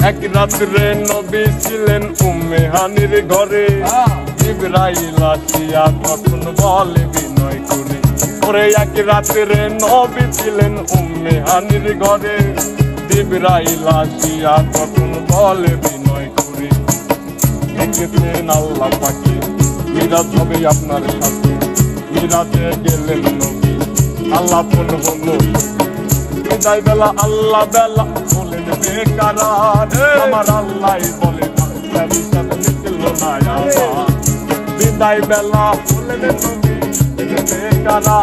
এক রাত্রে নবী ছিলেন উম্মে হানির ঘরে, জিবরাইল আসিয়া তখন বলে বিনয় করে, ওরে এক রাত্রে নবী ছিলেন উম্মে হানির ঘরে, জিবরাইল আসিয়া তখন বলে বিনয় করে, দেখেছেন আল্লাহ পাকে মিরাজ হবে আপনার সাথে, মিরাজে গেলেন নবী আল্লাহ ফোন হলো বিদায় বেলা, আল্লাহ বেলা বলেন বেকারা, আমার আল্লাহ বলে বিদায় বেলা বলেন নবী বেকারা,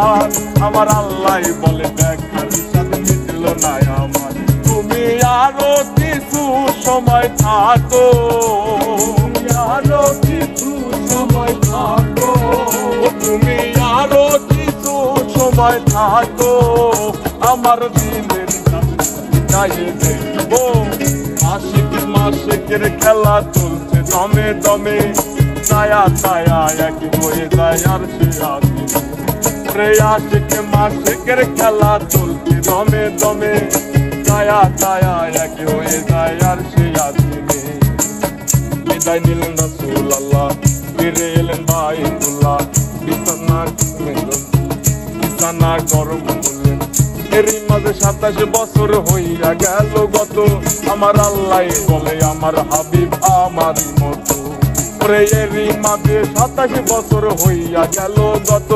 আমার আল্লাহ বলে দেখার সাথে মিটল না আমার, তুমি আরো কিছু সময় থাকো, আরো কিছু সময় থাকো, তুমি আরো কিছু সময় থাকো, আমার দিনের গায়ে দেখবো আশিক মাসিকের খেলা চলছে দমে দমে, ছায়া ছায়া এক হয়ে যায় আর সে আসে, রে আশিক মাসিকের খেলা চলছে দমে দমে, ছায়া ছায়া এক হয়ে যায় আর সে আসে, বিদায় নিলেন রাসূলুল্লাহ ফিরে এলেন বাইতুল্লাহ, বিছানা গরম করলেন, এরই মাঝে 27 বছর হইয়া গেল গত, আমার আল্লাহ বলে আমার হাবিব আমারই মতো, ওরে এরই মাঝে 27 বছর হইয়া গেল গত,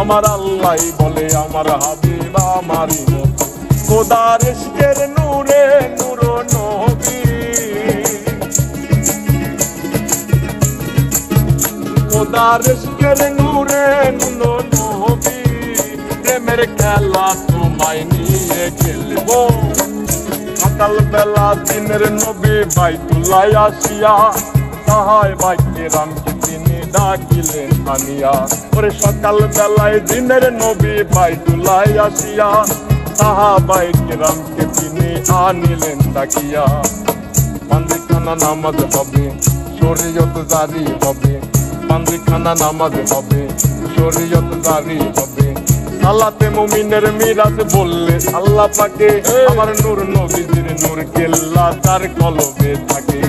আমার আল্লাহ বলে আমার হাবিব আমারই মতো, খোদার ইশকের নূরে নূর নবী, খোদার ইশকের নূরে নূর নবী, প্রেমের খেলা তোমায় নিয়ে খেলবো, সকাল বেলা দিনের নবী বাইতুল্লাহ আসিয়া, সাহায় বাইকে রামকে তিনি ডাকিলেন আনিয়া, ওরে সকাল বেলায় দিনের নবী বাইতুল্লাহ আসিয়া, সাহাবায়ে রামকে তিনি আনিলেন ডাকিয়া, পান্দিখানা নামাজ হবে শরীয়ত জারি হবে, পান্দিখানা নামাজ হবে শরীয়ত জারি হবে, সালাতে মুমিনের মিরাজ বললে আল্লাহ পাকে, আমার নূর নবীজির নূর কেল্লা তার কলবে থাকে,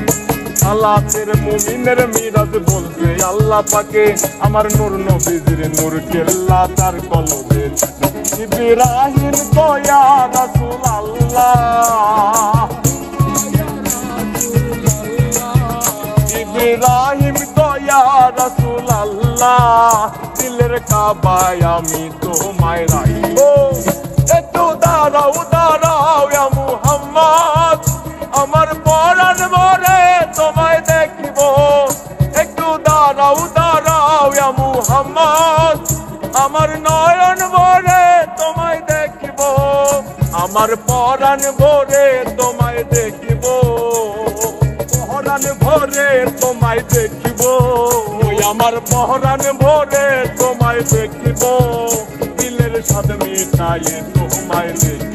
সালাতের মুমিনের মিরাজ বলবে আল্লাহ পাকে, আমার নূর নবীজির নূর কেল্লা তার কলবে থাকে, ইব্রাহিম তো ইয়া রাসূলুল্লাহ, ইব্রাহিম তো ইয়া রাসূলুল্লাহ, দিলের কাবায় আমি তোমায় রাখবো, একটু দাঁড়াও দাঁড়াও ইয়া মুহাম্মদ, আমার পরাণ ভরে তোমায় দেখবো, একটু দাঁড়াও দাঁড়াও ইয়া মুহাম্মদ, আমার নয়ন ভরে তোমায় দেখবো, আমার পরাণ ভরে তোমায় দেখবো, পরাণ ভরে তোমায় দেখবো, আমার পরাণ ভরে তোমায় দেখবো, দিলের সাথে মিটাইয়ে তোমায় দেখবো।